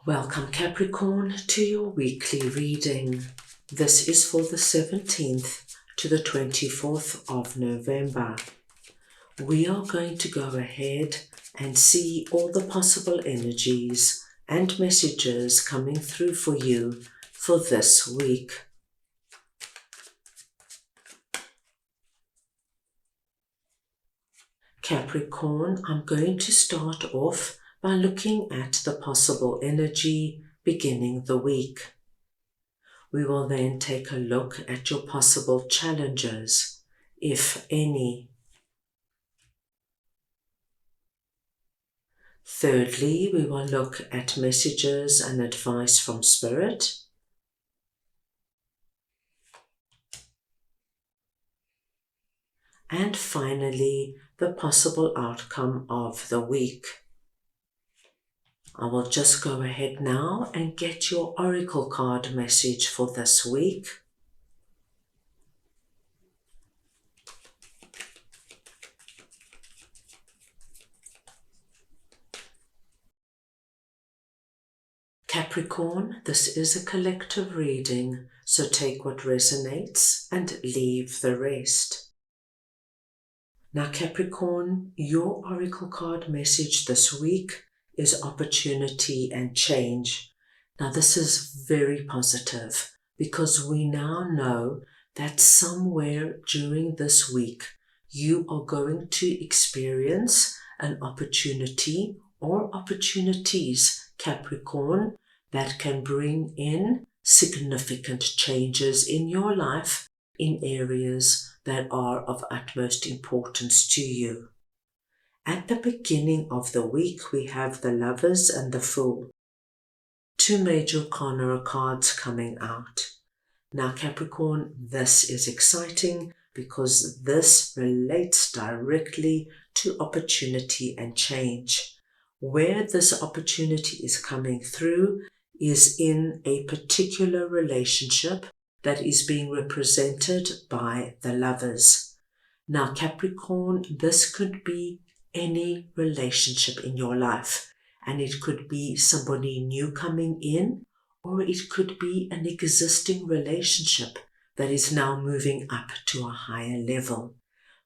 Welcome Capricorn to your weekly reading. This is for the 17th to the 24th of November. We are going to go ahead and see all the possible energies and messages coming through for you for this week. Capricorn, I'm going to start off by looking at the possible energy beginning the week. We will then take a look at your possible challenges, if any. Thirdly, we will look at messages and advice from Spirit. And finally, the possible outcome of the week. I will just go ahead now and get your oracle card message for this week. Capricorn, this is a collective reading, so take what resonates and leave the rest. Now Capricorn, your oracle card message this week is opportunity and change. Now this is very positive because we now know that somewhere during this week you are going to experience an opportunity or opportunities, Capricorn, that can bring in significant changes in your life in areas that are of utmost importance to you. At the beginning of the week, we have the Lovers and the Fool. Two major arcana cards coming out. Now Capricorn, this is exciting because this relates directly to opportunity and change. Where this opportunity is coming through is in a particular relationship that is being represented by the Lovers. Now Capricorn, this could be any relationship in your life, and it could be somebody new coming in, or it could be an existing relationship that is now moving up to a higher level.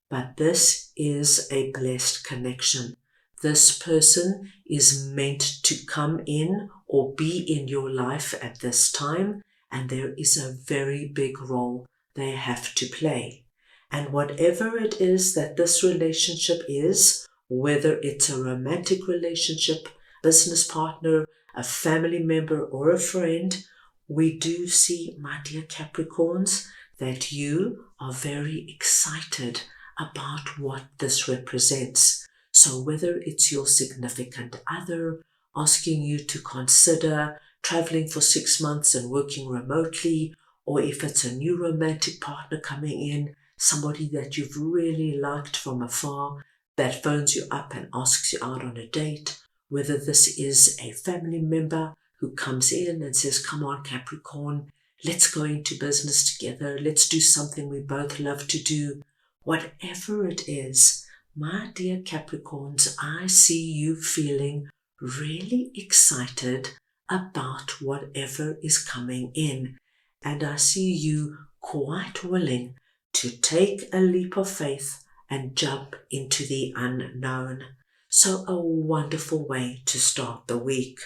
But this is a blessed connection. This person is meant to come in or be in your life at this time, and there is a very big role they have to play. And whatever it is that this relationship is, whether it's a romantic relationship, business partner, a family member, or a friend, we do see, my dear Capricorns, that you are very excited about what this represents. So whether it's your significant other asking you to consider traveling for 6 months and working remotely, or if it's a new romantic partner coming in, somebody that you've really liked from afar, that phones you up and asks you out on a date, whether this is a family member who comes in and says, come on Capricorn, let's go into business together, let's do something we both love to do. Whatever it is, my dear Capricorns, I see you feeling really excited about whatever is coming in, and I see you quite willing to take a leap of faith and jump into the unknown. So a wonderful way to start the week.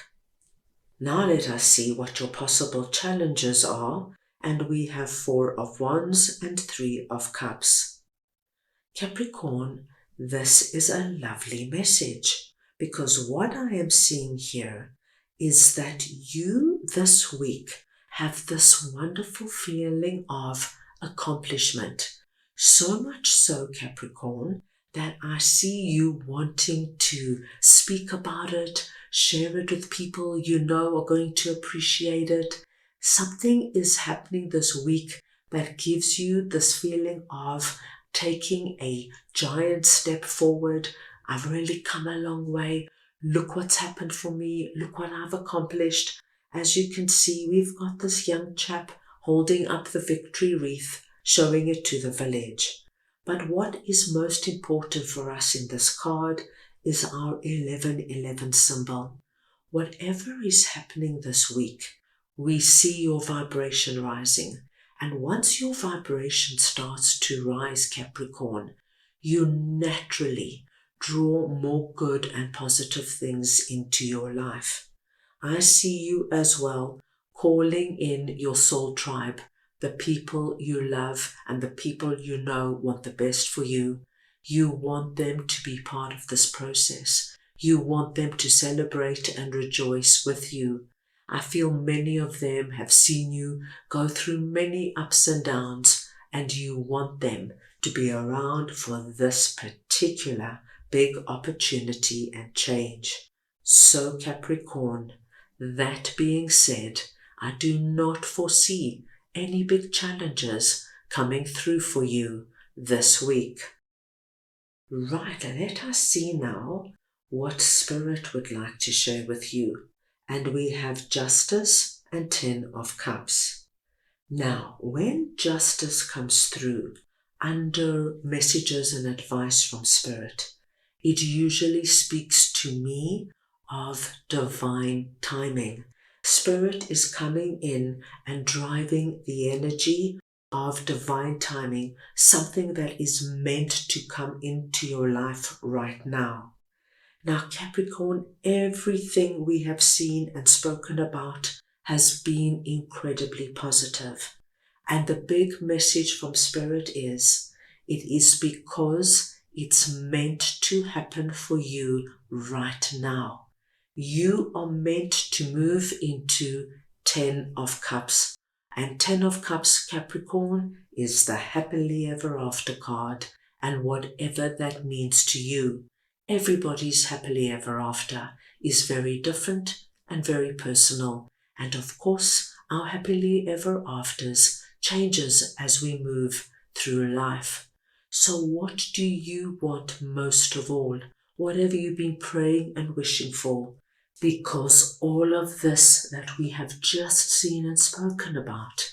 Now let us see what your possible challenges are, and we have 4 of Wands and 3 of Cups. Capricorn, this is a lovely message because what I am seeing here is that you this week have this wonderful feeling of accomplishment. So much so, Capricorn, that I see you wanting to speak about it, share it with people you know are going to appreciate it. Something is happening this week that gives you this feeling of taking a giant step forward. I've really come a long way. Look what's happened for me. Look what I've accomplished. As you can see, we've got this young chap holding up the victory wreath, showing it to the village. But what is most important for us in this card is our 1111 symbol. whatever is happening this week, we see your vibration rising. And once your vibration starts to rise, Capricorn, you naturally draw more good and positive things into your life. I see you as well calling in your soul tribe, the people you love and the people you know want the best for you. You want them to be part of this process. You want them to celebrate and rejoice with you. I feel many of them have seen you go through many ups and downs, and you want them to be around for this particular big opportunity and change. So Capricorn, that being said, I do not foresee any big challenges coming through for you this week. Right, let us see now what Spirit would like to share with you. And we have Justice and 10 of Cups. Now, when Justice comes through under messages and advice from Spirit, it usually speaks to me of divine timing. Spirit is coming in and driving the energy of divine timing, something that is meant to come into your life right now. Now, Capricorn, everything we have seen and spoken about has been incredibly positive. And the big message from Spirit is, it is because it's meant to happen for you right now. You are meant to move into 10 of Cups. And 10 of Cups, Capricorn, is the happily ever after card, and whatever that means to you. Everybody's happily ever after is very different and very personal. And of course, our happily ever afters changes as we move through life. So what do you want most of all? What have you been praying and wishing for? Because all of this that we have just seen and spoken about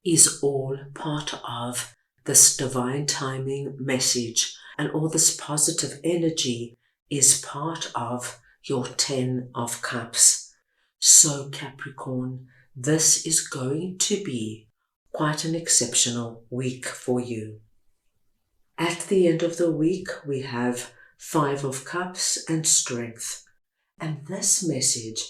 is all part of this divine timing message, and all this positive energy is part of your 10 of Cups. So Capricorn, this is going to be quite an exceptional week for you. At the end of the week, we have 5 of Cups and Strength. And this message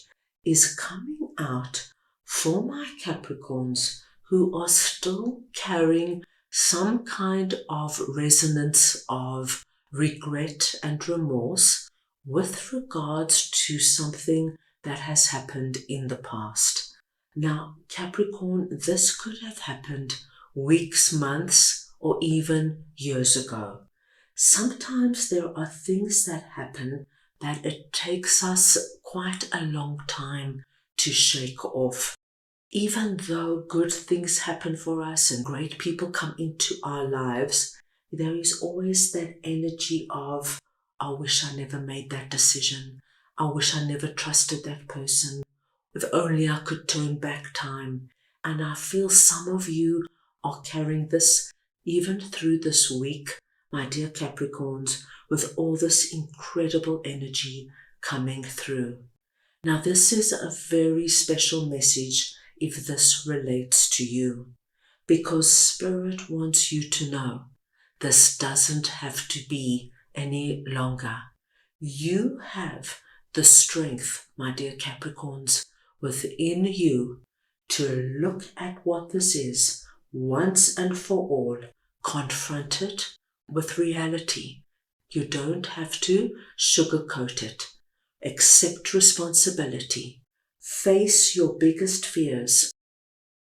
is coming out for my Capricorns who are still carrying some kind of resonance of regret and remorse with regards to something that has happened in the past. Now, Capricorn, this could have happened weeks, months, or even years ago. Sometimes there are things that happen that it takes us quite a long time to shake off. Even though good things happen for us and great people come into our lives, there is always that energy of, I wish I never made that decision. I wish I never trusted that person. If only I could turn back time. And I feel some of you are carrying this even through this week, my dear Capricorns, with all this incredible energy coming through. Now, this is a very special message if this relates to you, because Spirit wants you to know this doesn't have to be any longer. You have the strength, my dear Capricorns, within you to look at what this is once and for all, confront it with reality. You don't have to sugarcoat it. Accept responsibility. Face your biggest fears.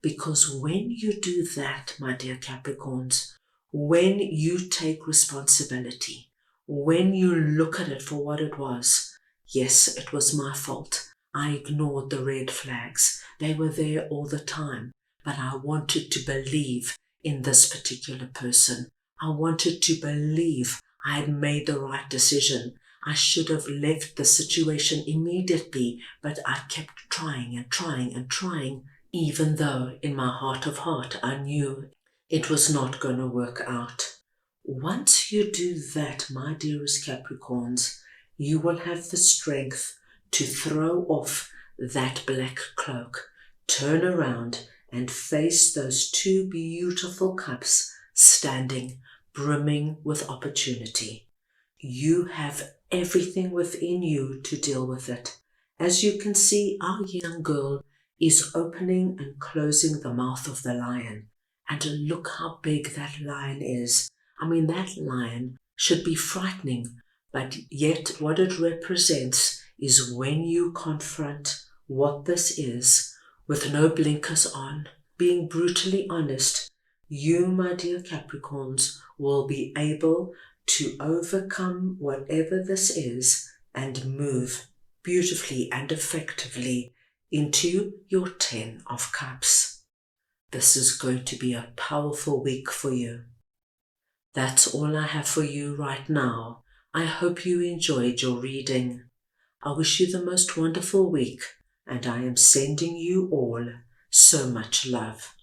Because when you do that, my dear Capricorns, when you take responsibility, when you look at it for what it was, yes, it was my fault. I ignored the red flags. They were there all the time, but I wanted to believe in this particular person. I wanted to believe I had made the right decision. I should have left the situation immediately, but I kept trying and trying and trying, even though in my heart of heart I knew it was not going to work out. Once you do that, my dearest Capricorns, you will have the strength to throw off that black cloak, turn around and face those two beautiful cups standing, brimming with opportunity. You have everything within you to deal with it. As you can see, our young girl is opening and closing the mouth of the lion. And look how big that lion is. I mean, that lion should be frightening, but yet what it represents is when you confront what this is with no blinkers on, being brutally honest, you, my dear Capricorns, will be able to overcome whatever this is and move beautifully and effectively into your 10 of Cups. This is going to be a powerful week for you. That's all I have for you right now. I hope you enjoyed your reading. I wish you the most wonderful week, and I am sending you all so much love.